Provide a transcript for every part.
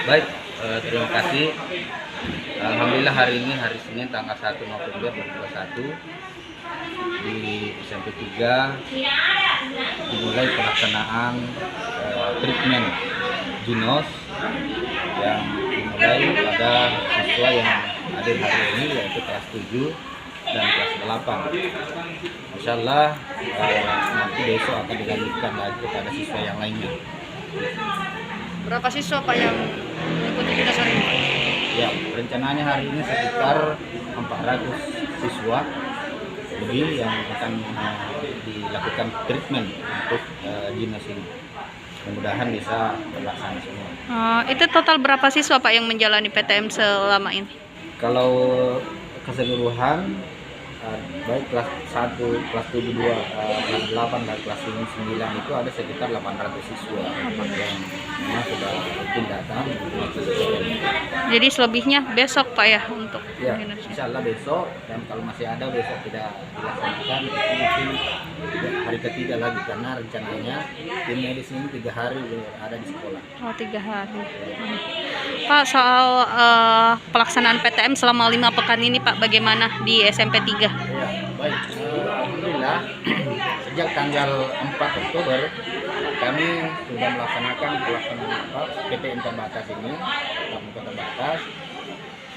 Baik, terima kasih. Alhamdulillah hari ini hari Senin tanggal 1 November 2021 di SMP 3 dimulai pelaksanaan treatment Jinos yang dimulai pada siswa yang hadir hari ini, yaitu kelas 7 dan kelas 8. Insyaallah nanti besok akan dilanjutkan lagi kepada siswa yang lainnya. Berapa siswa Pak yang mengikuti dinas hari ini? Ya, rencananya hari ini sekitar 400 siswa lebih yang akan dilakukan treatment untuk dinas ini. Mudah-mudahan bisa terlaksana semua. Itu total berapa siswa Pak yang menjalani PTM selama ini? Kalau keseluruhan baik kelas 1, kelas 7, 2, kelas 8, dan kelas 9 itu ada sekitar 800 siswa yang memang sudah rutin datang. Jadi selebihnya besok Pak ya untuk Ya, dinasnya? insyaallah besok, dan kalau masih ada besok tidak dilaksanakan mungkin hari ketiga lagi, karena rencananya tim medis ini 3 hari ada di sekolah. Oh, 3 hari. Pak, soal pelaksanaan PTM selama 5 pekan ini Pak, bagaimana di SMP 3? Ya, baik. Alhamdulillah sejak tanggal 4 Oktober kami sudah melaksanakan pelaksanaan PTM terbatas ini, tatap muka terbatas,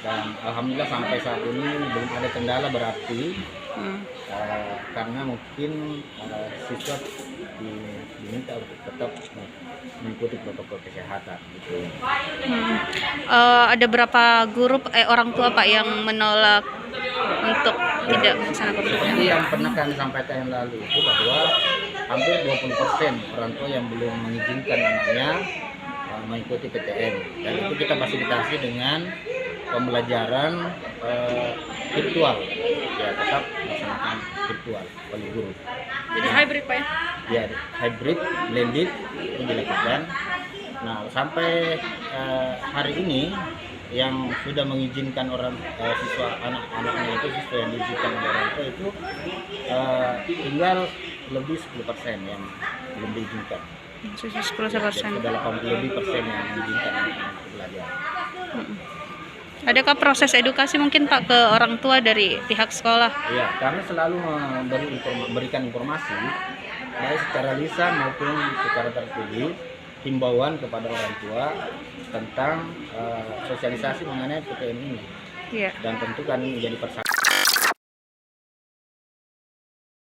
dan alhamdulillah sampai saat ini belum ada kendala berarti karena mungkin siswa diminta untuk tetap mengikuti protokol kesehatan gitu. Ada berapa guru orang tua Pak yang menolak untuk tidak melaksanakan PTM? Seperti yang pernah kami sampaikan yang lalu itu, bahwa hampir 20% orang tua yang belum mengizinkan anaknya mengikuti PTM, dan itu kita fasilitasi dengan pembelajaran virtual, ya tetap melaksanakan virtual oleh guru. Jadi hybrid Pak ya? Ya, hybrid, blended itu dilakukan. Nah, sampai hari ini yang sudah mengizinkan orang siswa anak-anaknya itu, siswa yang diizinkan oleh orang tua itu tinggal lebih 10% yang belum diizinkan. Sisa 10%. Sudah 80% lebih yang diizinkan untuk belajar. Adakah proses edukasi mungkin Pak ke orang tua dari pihak sekolah? Ya, kami selalu memberikan informasi baik secara lisan maupun secara tertulis, himbauan kepada orang tua tentang sosialisasi mengenai PTM ini. Iya. Dan tentu kami menjadi persatuan.